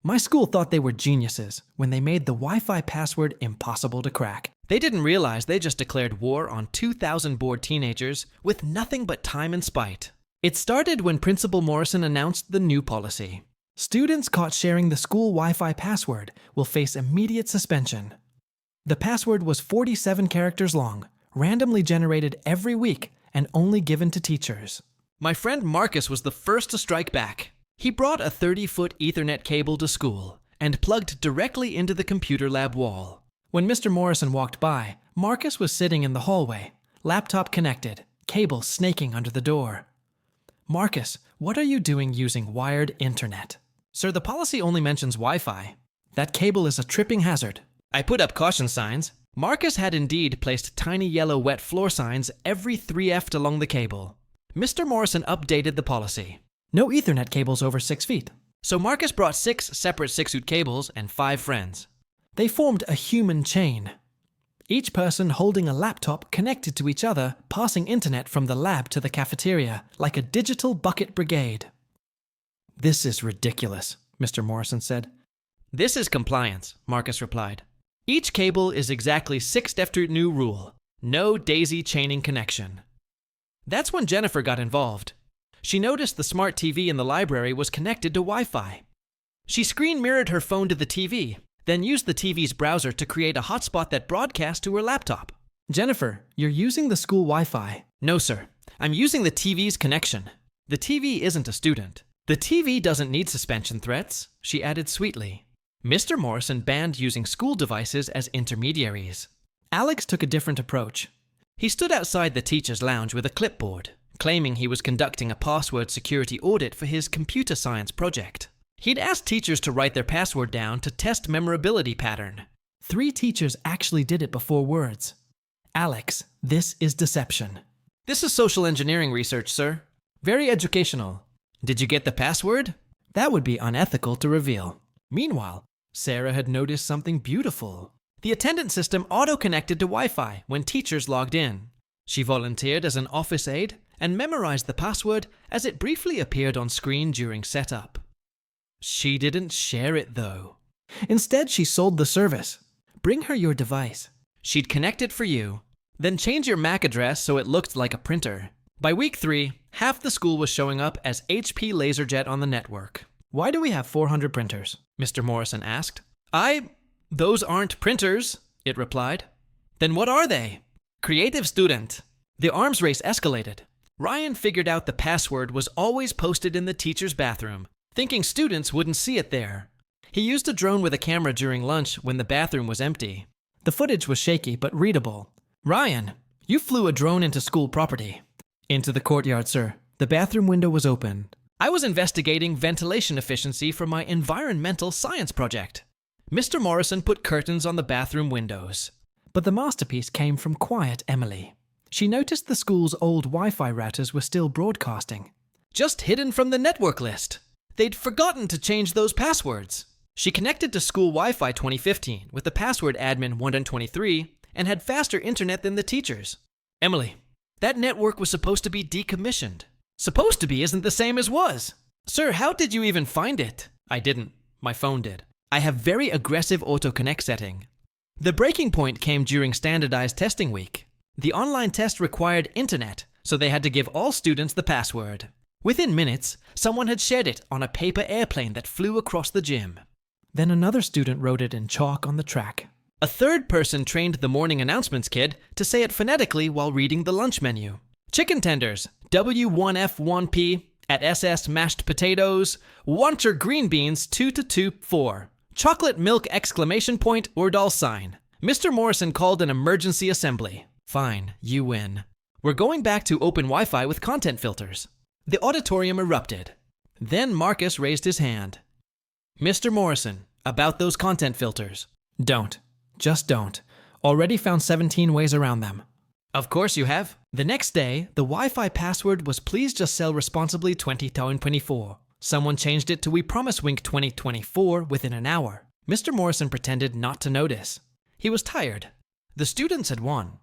My school thought they were geniuses when they made the Wi-Fi password impossible to crack. They didn't realize they just declared war on 2,000 bored teenagers with nothing but time and spite. It started when Principal Morrison announced the new policy. Students caught sharing the school Wi-Fi password will face immediate suspension. The password was 47 characters long, randomly generated every week, and only given to teachers. My friend Marcus was the first to strike back. He brought a 30-foot Ethernet cable to school and plugged directly into the computer lab wall. When Mr. Morrison walked by, Marcus was sitting in the hallway, laptop connected, cable snaking under the door. "Marcus, what are you doing using wired internet?" "Sir, the policy only mentions Wi-Fi. That cable is a tripping hazard." I put up caution signs. Marcus had indeed placed tiny yellow wet floor signs every 3 feet along the cable. Mr. Morrison updated the policy. No Ethernet cables over 6 feet. So Marcus brought 6 separate 6-foot cables and 5 friends. They formed a human chain, each person holding a laptop connected to each other, passing internet from the lab to the cafeteria, like a digital bucket brigade. "This is ridiculous," Mr. Morrison said. "This is compliance," Marcus replied. "Each cable is exactly 6 after new rule. No daisy chaining connection." That's when Jennifer got involved. She noticed the smart TV in the library was connected to Wi-Fi. She screen mirrored her phone to the TV, then used the TV's browser to create a hotspot that broadcast to her laptop. "Jennifer, you're using the school Wi-Fi." "No, sir. I'm using the TV's connection. The TV isn't a student. The TV doesn't need suspension threats," she added sweetly. Mr. Morrison banned using school devices as intermediaries. Alex took a different approach. He stood outside the teacher's lounge with a clipboard, claiming he was conducting a password security audit for his computer science project. He'd asked teachers to write their password down to test memorability pattern. 3 teachers actually did it before words. "Alex, this is deception." "This is social engineering research, sir. Very educational." "Did you get the password?" "That would be unethical to reveal." Meanwhile, Sarah had noticed something beautiful. The attendance system auto-connected to Wi-Fi when teachers logged in. She volunteered as an office aide and memorized the password as it briefly appeared on screen during setup. She didn't share it though. Instead, she sold the service. "Bring her your device. She'd connect it for you, then change your MAC address so it looked like a printer." By week 3, half the school was showing up as HP LaserJet on the network. "Why do we have 400 printers?" Mr. Morrison asked. Those aren't printers," it replied. "Then what are they?" "Creative student." The arms race escalated. Ryan figured out the password was always posted in the teacher's bathroom, thinking students wouldn't see it there. He used a drone with a camera during lunch when the bathroom was empty. The footage was shaky but readable. "Ryan, you flew a drone into school property." "Into the courtyard, sir. The bathroom window was open." "I was investigating ventilation efficiency for my environmental science project." Mr. Morrison put curtains on the bathroom windows. But the masterpiece came from quiet Emily. She noticed the school's old Wi-Fi routers were still broadcasting. "Just hidden from the network list. They'd forgotten to change those passwords." She connected to school Wi-Fi 2015 with the password admin 123 and had faster internet than the teachers. "Emily, that network was supposed to be decommissioned." "Supposed to be isn't the same as was." "Sir, how did you even find it?" "I didn't. My phone did. I have very aggressive auto-connect setting." The breaking point came during standardized testing week. The online test required internet, so they had to give all students the password. Within minutes, someone had shared it on a paper airplane that flew across the gym. Then another student wrote it in chalk on the track. A third person trained the morning announcements kid to say it phonetically while reading the lunch menu. "Chicken tenders, W1F1P, at SS mashed potatoes, wanter green beans 2-2-4. Chocolate milk exclamation point or $sign. Mr. Morrison called an emergency assembly. "Fine, you win. We're going back to open Wi-Fi with content filters." The auditorium erupted. Then Marcus raised his hand. "Mr. Morrison, about those content filters." "Don't. Just don't. Already found 17 ways around them." "Of course you have." The next day, the Wi-Fi password was "Please just sell responsibly 2024. Someone changed it to "We promise Wink 2024" within an hour. Mr. Morrison pretended not to notice. He was tired. The students had won.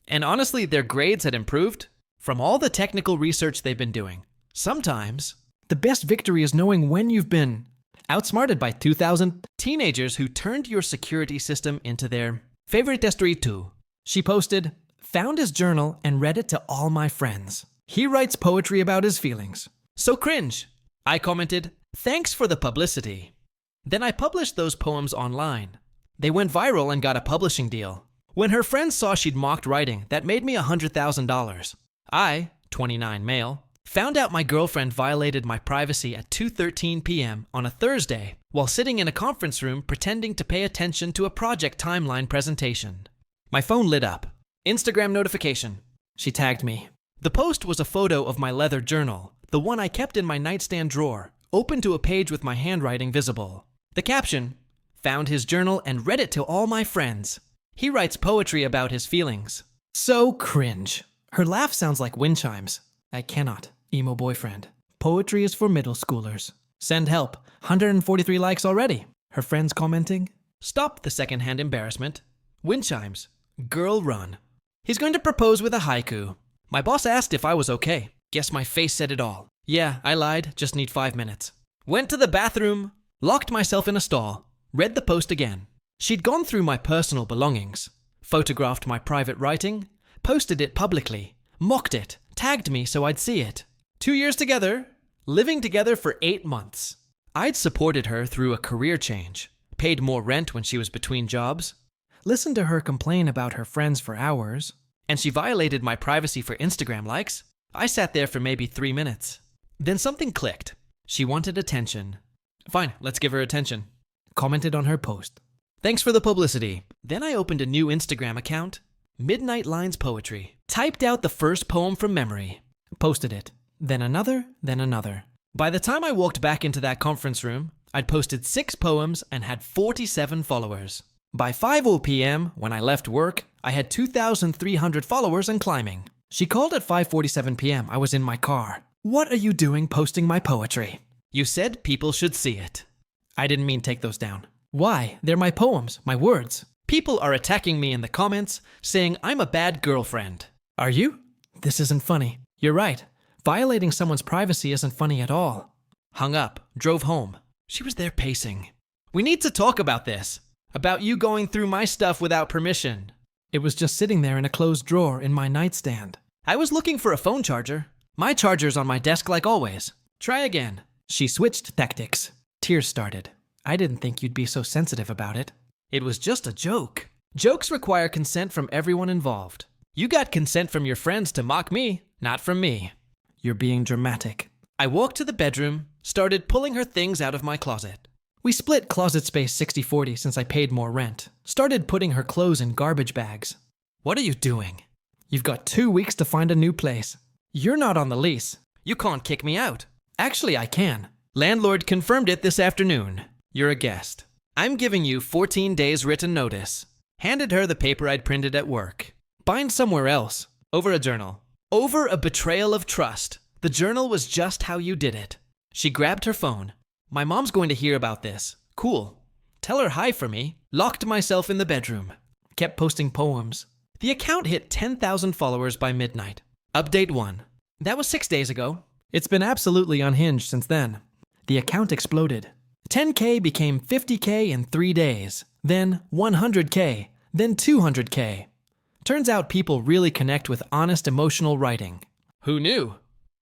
And honestly, their grades had improved from all the technical research they've been doing. Sometimes, the best victory is knowing when you've been Outsmarted by 2,000 teenagers who turned your security system into their favorite destruitu. She posted, found his journal and read it to all my friends. He writes poetry about his feelings. So cringe. I commented, thanks for the publicity. Then I published those poems online. They went viral and got a publishing deal. When her friends saw she'd mocked writing, that made me $100,000. I, 29 male, found out my girlfriend violated my privacy at 2:13 p.m. on a Thursday while sitting in a conference room pretending to pay attention to a project timeline presentation. My phone lit up. Instagram notification. She tagged me. The post was a photo of my leather journal, the one I kept in my nightstand drawer, open to a page with my handwriting visible. The caption, found his journal and read it to all my friends. He writes poetry about his feelings. So cringe. Her laugh sounds like wind chimes. I cannot. Emo boyfriend. Poetry is for middle schoolers. Send help. 143 likes already. Her friends commenting. Stop the secondhand embarrassment. Wind chimes. Girl run. He's going to propose with a haiku. My boss asked if I was okay. Guess my face said it all. Yeah, I lied. Just need 5 minutes. Went to the bathroom. Locked myself in a stall. Read the post again. She'd gone through my personal belongings. Photographed my private writing. Posted it publicly. Mocked it. Tagged me so I'd see it. 2 years together, living together for 8 months. I'd supported her through a career change, paid more rent when she was between jobs, listened to her complain about her friends for hours, and she violated my privacy for Instagram likes. I sat there for maybe 3 minutes. Then something clicked. She wanted attention. Fine, let's give her attention. Commented on her post. Thanks for the publicity. Then I opened a new Instagram account, Midnight Lines Poetry. Typed out the first poem from memory. Posted it. Then another, then another. By the time I walked back into that conference room, I'd posted 6 poems and had 47 followers. By 5 p.m., when I left work, I had 2,300 followers and climbing. She called at 5:47 p.m. I was in my car. What are you doing posting my poetry? You said people should see it. I didn't mean take those down. Why? They're my poems, my words. People are attacking me in the comments, saying I'm a bad girlfriend. Are you? This isn't funny. You're right. Violating someone's privacy isn't funny at all. Hung up, drove home. She was there pacing. We need to talk about this. About you going through my stuff without permission. It was just sitting there in a closed drawer in my nightstand. I was looking for a phone charger. My charger's on my desk like always. Try again. She switched tactics. Tears started. I didn't think you'd be so sensitive about it. It was just a joke. Jokes require consent from everyone involved. You got consent from your friends to mock me, not from me. You're being dramatic. I walked to the bedroom, started pulling her things out of my closet. We split closet space 60-40 since I paid more rent. Started putting her clothes in garbage bags. What are you doing? You've got 2 weeks to find a new place. You're not on the lease. You can't kick me out. Actually, I can. Landlord confirmed it this afternoon. You're a guest. I'm giving you 14 days written notice. Handed her the paper I'd printed at work. Bind somewhere else. Over a journal. Over a betrayal of trust. The journal was just how you did it. She grabbed her phone. My mom's going to hear about this. Cool. Tell her hi for me. Locked myself in the bedroom. Kept posting poems. The account hit 10,000 followers by midnight. Update 1. That was 6 days ago. It's been absolutely unhinged since then. The account exploded. 10K became 50K in 3 days. Then 100K. Then 200K. Turns out people really connect with honest emotional writing. Who knew?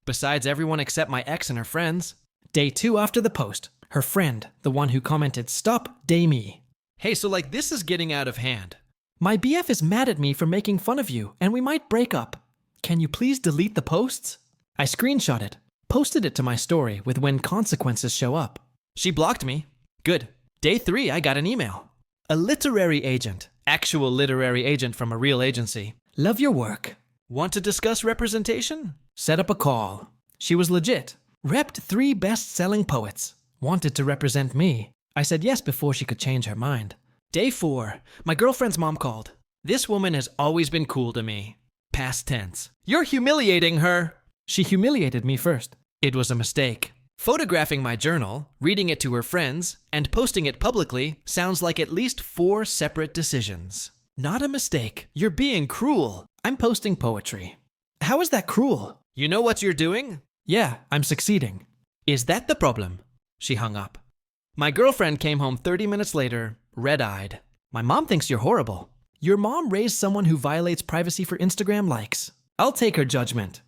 Besides everyone except my ex and her friends. Day 2 after the post, her friend, the one who commented, "Stop, day me." Hey, so like this is getting out of hand. My BF is mad at me for making fun of you, and we might break up. Can you please delete the posts? I screenshot it, posted it to my story with when consequences show up. She blocked me. Good. Day 3, I got an email. A literary agent. Actual literary agent from a real agency. Love your work. Want to discuss representation? Set up a call. She was legit. Repped 3 best-selling poets. Wanted to represent me. I said yes before she could change her mind. Day 4. My girlfriend's mom called. This woman has always been cool to me. Past tense. You're humiliating her. She humiliated me first. It was a mistake. Photographing my journal, reading it to her friends, and posting it publicly sounds like at least 4 separate decisions. Not a mistake. You're being cruel. I'm posting poetry. How is that cruel? You know what you're doing? Yeah, I'm succeeding. Is that the problem? She hung up. My girlfriend came home 30 minutes later, red-eyed. My mom thinks you're horrible. Your mom raised someone who violates privacy for Instagram likes. I'll take her judgment.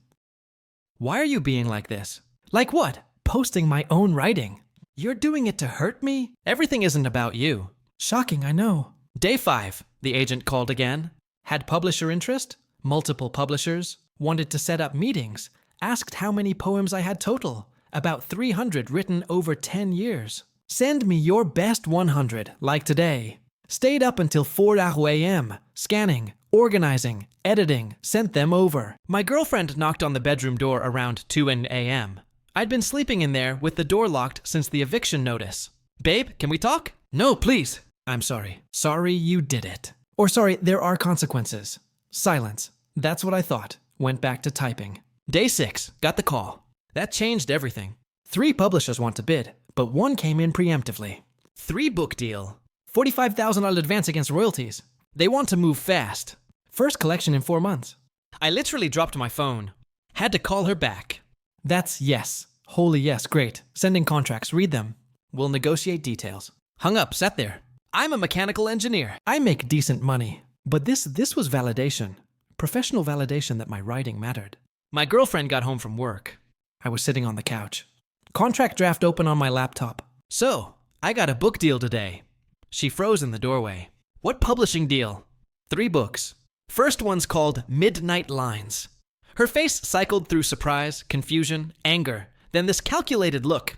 Why are you being like this? Like what? Posting my own writing. You're doing it to hurt me? Everything isn't about you. Shocking, I know. Day 5, the agent called again. Had publisher interest? Multiple publishers. Wanted to set up meetings. Asked how many poems I had total. About 300 written over 10 years. Send me your best 100, like today. Stayed up until 4 a.m. Scanning, organizing, editing, sent them over. My girlfriend knocked on the bedroom door around 2 a.m. I'd been sleeping in there with the door locked since the eviction notice. Babe, can we talk? No, please. I'm sorry. Sorry you did it. Or sorry, there are consequences. Silence. That's what I thought. Went back to typing. Day 6, got the call. That changed everything. 3 publishers want to bid, but 1 came in preemptively. 3-book deal. $45,000 advance against royalties. They want to move fast. First collection in 4 months. I literally dropped my phone. Had to call her back. That's yes. Holy yes, great. Sending contracts, read them. We'll negotiate details. Hung up, sat there. I'm a mechanical engineer. I make decent money. But this was validation. Professional validation that my writing mattered. My girlfriend got home from work. I was sitting on the couch. Contract draft open on my laptop. So, I got a book deal today. She froze in the doorway. What publishing deal? 3 books. First one's called Midnight Lines. Her face cycled through surprise, confusion, anger, then this calculated look.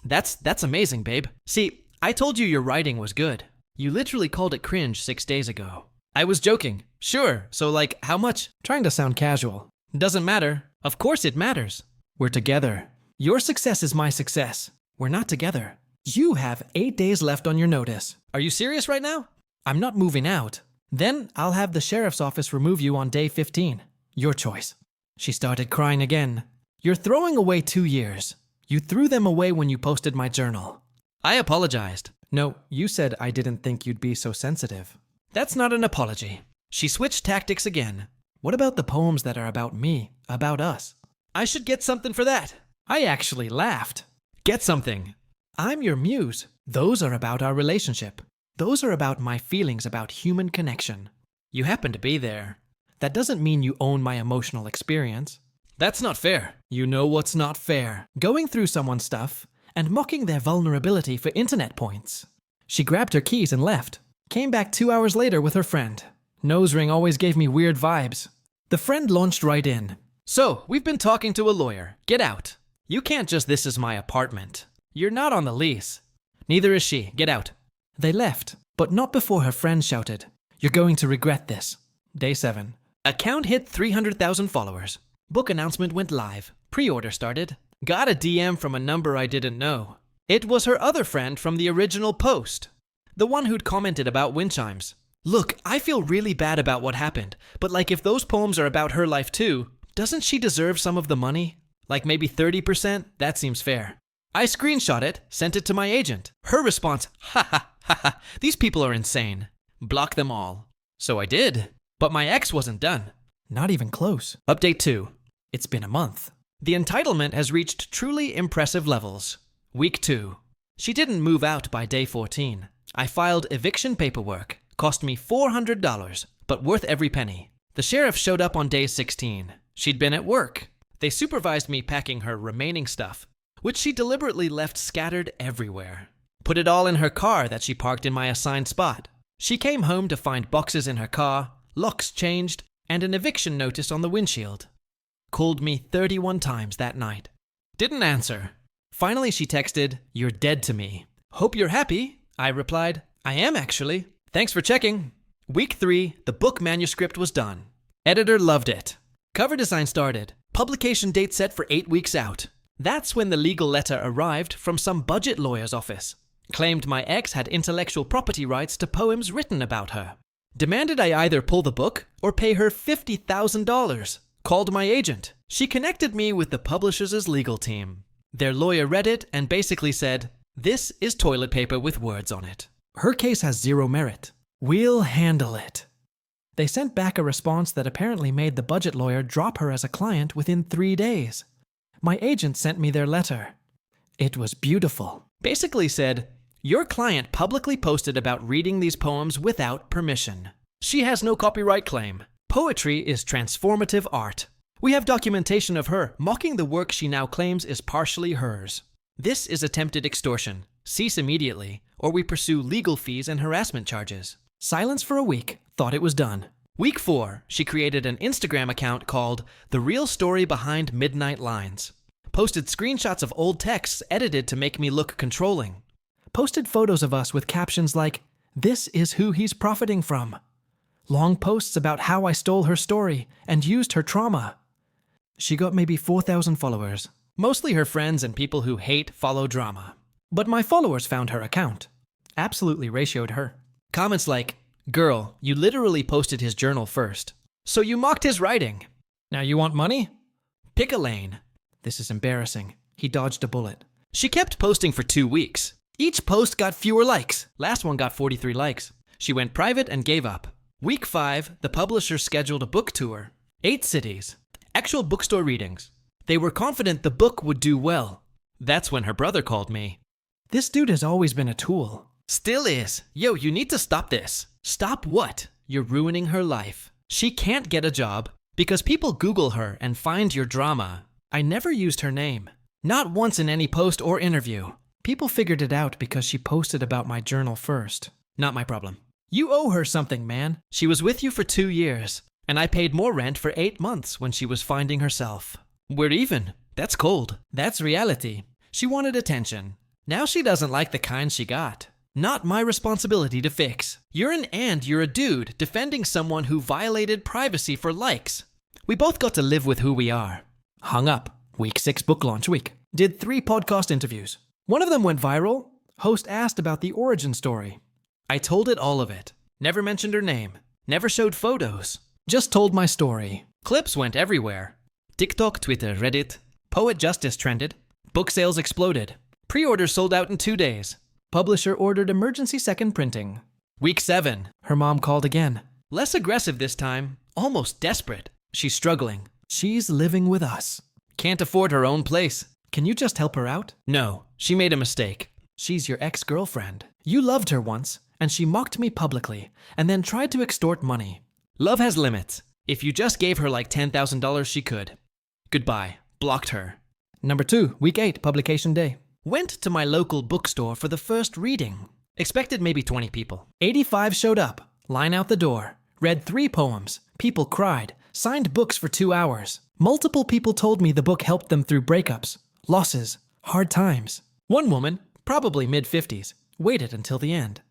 That's amazing, babe. See, I told you your writing was good. You literally called it cringe 6 days ago. I was joking. Sure, so like, how much? Trying to sound casual. Doesn't matter. Of course it matters. We're together. Your success is my success. We're not together. You have 8 days left on your notice. Are you serious right now? I'm not moving out. Then I'll have the sheriff's office remove you on day 15. Your choice. She started crying again. You're throwing away 2 years. You threw them away when you posted my journal. I apologized. No, you said I didn't think you'd be so sensitive. That's not an apology. She switched tactics again. What about the poems that are about me, about us? I should get something for that. I actually laughed. Get something. I'm your muse. Those are about our relationship. Those are about my feelings about human connection. You happen to be there. That doesn't mean you own my emotional experience. That's not fair. You know what's not fair. Going through someone's stuff and mocking their vulnerability for internet points. She grabbed her keys and left. Came back 2 hours later with her friend. Nose ring always gave me weird vibes. The friend launched right in. So, we've been talking to a lawyer. Get out. You can't just this is my apartment. You're not on the lease. Neither is she. Get out. They left, but not before her friend shouted, "You're going to regret this." Day 7. Account hit 300,000 followers. Book announcement went live. Pre-order started. Got a DM from a number I didn't know. It was her other friend from the original post. The one who'd commented about wind chimes. Look, I feel really bad about what happened, but like if those poems are about her life too, doesn't she deserve some of the money? Like maybe 30%? That seems fair. I screenshot it, sent it to my agent. Her response, ha ha ha ha, these people are insane. Block them all. So I did. But my ex wasn't done. Not even close. Update 2. It's been a month. The entitlement has reached truly impressive levels. Week 2. She didn't move out by day 14. I filed eviction paperwork. Cost me $400, but worth every penny. The sheriff showed up on day 16. She'd been at work. They supervised me packing her remaining stuff, which she deliberately left scattered everywhere. Put it all in her car that she parked in my assigned spot. She came home to find boxes in her car, locks changed, and an eviction notice on the windshield. Called me 31 times that night. Didn't answer. Finally she texted, "You're dead to me." "Hope you're happy." I replied, "I am actually. Thanks for checking." Week 3, the book manuscript was done. Editor loved it. Cover design started. Publication date set for 8 weeks out. That's when the legal letter arrived from some budget lawyer's office. Claimed my ex had intellectual property rights to poems written about her. Demanded I either pull the book or pay her $50,000. Called my agent. She connected me with the publisher's legal team. Their lawyer read it and basically said, "This is toilet paper with words on it. Her case has zero merit. We'll handle it." They sent back a response that apparently made the budget lawyer drop her as a client within 3 days. My agent sent me their letter. It was beautiful. Basically said, Your client publicly posted about reading these poems without permission. She has no copyright claim. Poetry is transformative art. We have documentation of her mocking the work she now claims is partially hers. This is attempted extortion. Cease immediately, or we pursue legal fees and harassment charges. Silence for a week. Thought it was done. Week 4, she created an Instagram account called The Real Story Behind Midnight Lines. Posted screenshots of old texts edited to make me look controlling. Posted photos of us with captions like, "This is who he's profiting from." Long posts about how I stole her story and used her trauma. She got maybe 4,000 followers. Mostly her friends and people who hate follow drama. But my followers found her account. Absolutely ratioed her. Comments like, "Girl, you literally posted his journal first. So you mocked his writing. Now you want money? Pick a lane." This is embarrassing. He dodged a bullet. She kept posting for 2 weeks. Each post got fewer likes. Last one got 43 likes. She went private and gave up. Week 5, the publisher scheduled a book tour. 8 cities. Actual bookstore readings. They were confident the book would do well. That's when her brother called me. This dude has always been a tool. Still is. Yo, you need to stop this. Stop what? You're ruining her life. She can't get a job because people Google her and find your drama. I never used her name. Not once in any post or interview. People figured it out because she posted about my journal first. Not my problem. You owe her something, man. She was with you for 2 years, and I paid more rent for 8 months when she was finding herself. We're even. That's cold. That's reality. She wanted attention. Now she doesn't like the kind she got. Not my responsibility to fix. You're a dude defending someone who violated privacy for likes. We both got to live with who we are. Hung up. Week 6 book launch week. Did 3 podcast interviews. One of them went viral. Host asked about the origin story. I told it all of it. Never mentioned her name. Never showed photos. Just told my story. Clips went everywhere. TikTok, Twitter, Reddit. Poet Justice trended. Book sales exploded. Pre-orders sold out in 2 days. Publisher ordered emergency second printing. Week 7. Her mom called again. Less aggressive this time. Almost desperate. She's struggling. She's living with us. Can't afford her own place. Can you just help her out? No, she made a mistake. She's your ex-girlfriend. You loved her once, and she mocked me publicly, and then tried to extort money. Love has limits. If you just gave her like $10,000, she could. Goodbye. Blocked her. Number 2, week 8, publication day. Went to my local bookstore for the first reading. Expected maybe 20 people. 85 showed up. Line out the door. Read 3 poems. People cried. Signed books for 2 hours. Multiple people told me the book helped them through breakups, losses, hard times. One woman, probably mid-50s, waited until the end.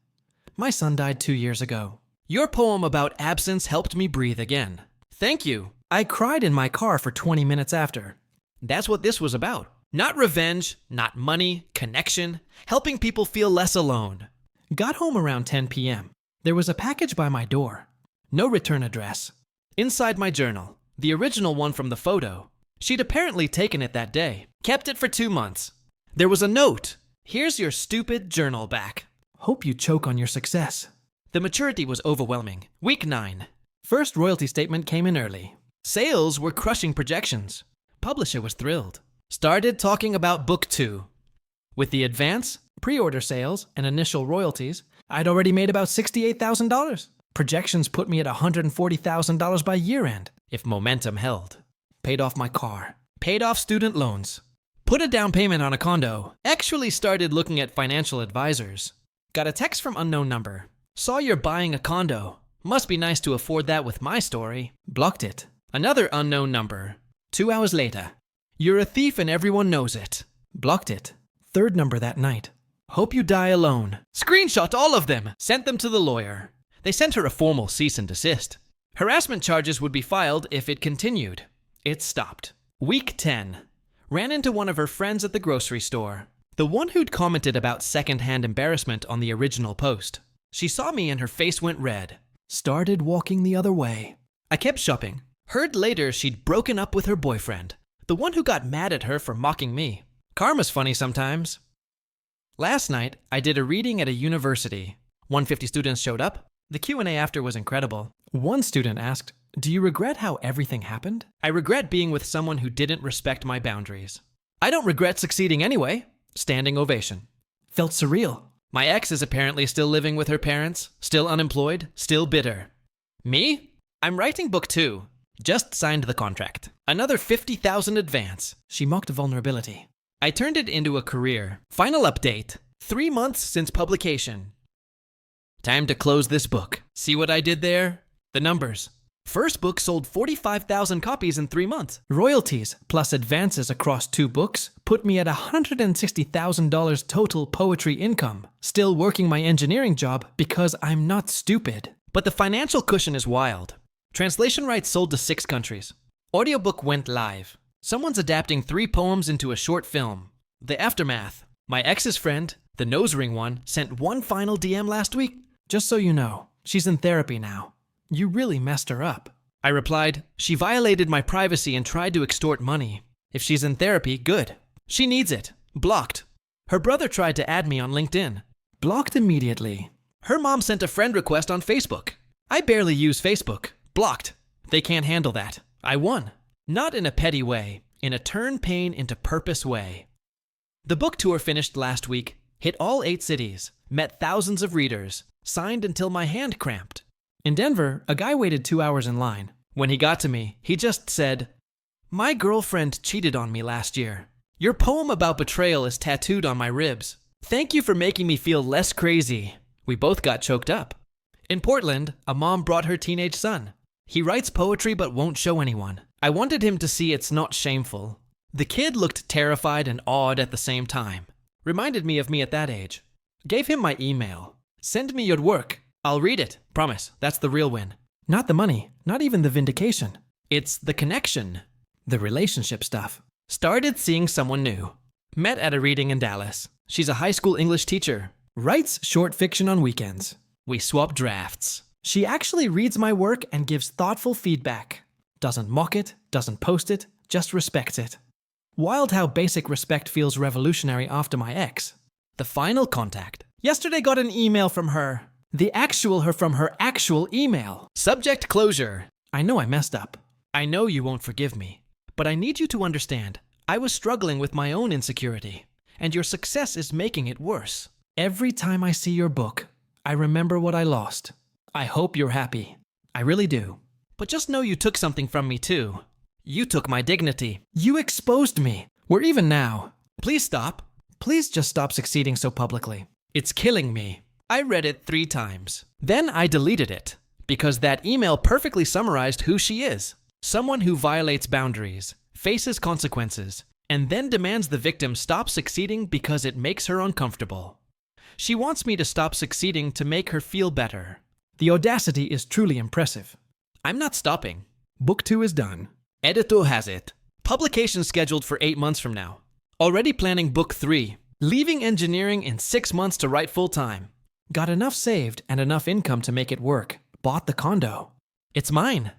My son died 2 years ago. Your poem about absence helped me breathe again. Thank you. I cried in my car for 20 minutes after. That's what this was about. Not revenge, not money, connection, helping people feel less alone. Got home around 10 p.m. There was a package by my door. No return address. Inside my journal, the original one from the photo. She'd apparently taken it that day. Kept it for 2 months. There was a note. Here's your stupid journal back. Hope you choke on your success. The maturity was overwhelming. Week 9. First royalty statement came in early. Sales were crushing projections. Publisher was thrilled. Started talking about book 2. With the advance, pre-order sales, and initial royalties, I'd already made about $68,000. Projections put me at $140,000 by year end, if momentum held. Paid off my car. Paid off student loans. Put a down payment on a condo. Actually started looking at financial advisors. Got a text from unknown number. Saw you're buying a condo. Must be nice to afford that with my story. Blocked it. Another unknown number. 2 hours later. You're a thief and everyone knows it. Blocked it. Third number that night. Hope you die alone. Screenshot all of them. Sent them to the lawyer. They sent her a formal cease and desist. Harassment charges would be filed if it continued. It stopped. Week 10. Ran into one of her friends at the grocery store. The one who'd commented about secondhand embarrassment on the original post. She saw me and her face went red. Started walking the other way. I kept shopping. Heard later she'd broken up with her boyfriend. The one who got mad at her for mocking me. Karma's funny sometimes. Last night, I did a reading at a university. 150 students showed up. The Q&A after was incredible. One student asked, "Do you regret how everything happened?" I regret being with someone who didn't respect my boundaries. I don't regret succeeding anyway. Standing ovation. Felt surreal. My ex is apparently still living with her parents, still unemployed, still bitter. Me? I'm writing book 2. Just signed the contract. Another $50,000 advance. She mocked vulnerability. I turned it into a career. Final update. 3 months since publication. Time to close this book. See what I did there? The numbers. First book sold 45,000 copies in 3 months. Royalties plus advances across 2 books put me at $160,000 total poetry income. Still working my engineering job because I'm not stupid. But the financial cushion is wild. Translation rights sold to 6 countries. Audiobook went live. Someone's adapting 3 poems into a short film. The aftermath. My ex's friend, the nose ring one, sent one final DM last week. Just so you know, she's in therapy now. You really messed her up. I replied, she violated my privacy and tried to extort money. If she's in therapy, good. She needs it. Blocked. Her brother tried to add me on LinkedIn. Blocked immediately. Her mom sent a friend request on Facebook. I barely use Facebook. Blocked. They can't handle that. I won. Not in a petty way, in a turn pain into purpose way. The book tour finished last week, hit all 8 cities, met thousands of readers, signed until my hand cramped. In Denver, a guy waited 2 hours in line. When he got to me, he just said, "My girlfriend cheated on me last year. Your poem about betrayal is tattooed on my ribs. Thank you for making me feel less crazy." We both got choked up. In Portland, a mom brought her teenage son. He writes poetry but won't show anyone. I wanted him to see it's not shameful. The kid looked terrified and awed at the same time. Reminded me of me at that age. Gave him my email. "Send me your work. I'll read it. Promise, that's the real win." Not the money, not even the vindication. It's the connection. The relationship stuff. Started seeing someone new. Met at a reading in Dallas. She's a high school English teacher. Writes short fiction on weekends. We swap drafts. She actually reads my work and gives thoughtful feedback. Doesn't mock it, doesn't post it, just respects it. Wild how basic respect feels revolutionary after my ex. The final contact. Yesterday got an email from her. The actual her from her actual email. Subject closure. I know I messed up. I know you won't forgive me. But I need you to understand, I was struggling with my own insecurity. And your success is making it worse. Every time I see your book, I remember what I lost. I hope you're happy. I really do. But just know you took something from me too. You took my dignity. You exposed me. We're even now. Please stop. Please just stop succeeding so publicly. It's killing me. I read it 3 times. Then I deleted it, because that email perfectly summarized who she is. Someone who violates boundaries, faces consequences, and then demands the victim stop succeeding because it makes her uncomfortable. She wants me to stop succeeding to make her feel better. The audacity is truly impressive. I'm not stopping. Book 2 is done. Editor has it. Publication scheduled for 8 months from now. Already planning book 3. Leaving engineering in 6 months to write full-time. Got enough saved and enough income to make it work. Bought the condo. It's mine.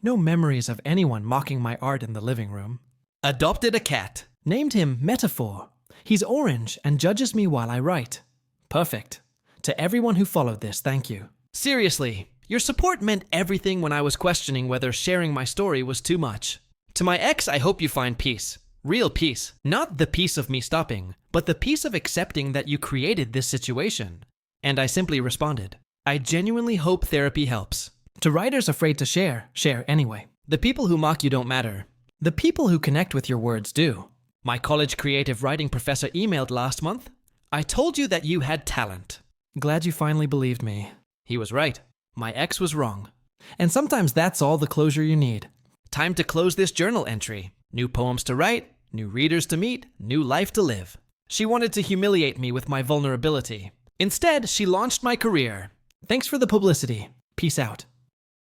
No memories of anyone mocking my art in the living room. Adopted a cat. Named him Metaphor. He's orange and judges me while I write. Perfect. To everyone who followed this, thank you. Seriously, your support meant everything when I was questioning whether sharing my story was too much. To my ex, I hope you find peace. Real peace. Not the peace of me stopping, but the peace of accepting that you created this situation. And I simply responded, I genuinely hope therapy helps. To writers afraid to share anyway. The people who mock you don't matter. The people who connect with your words do. My college creative writing professor emailed last month. I told you that you had talent. Glad you finally believed me. He was right. My ex was wrong. And sometimes that's all the closure you need. Time to close this journal entry. New poems to write, new readers to meet, new life to live. She wanted to humiliate me with my vulnerability. Instead, she launched my career. Thanks for the publicity. Peace out.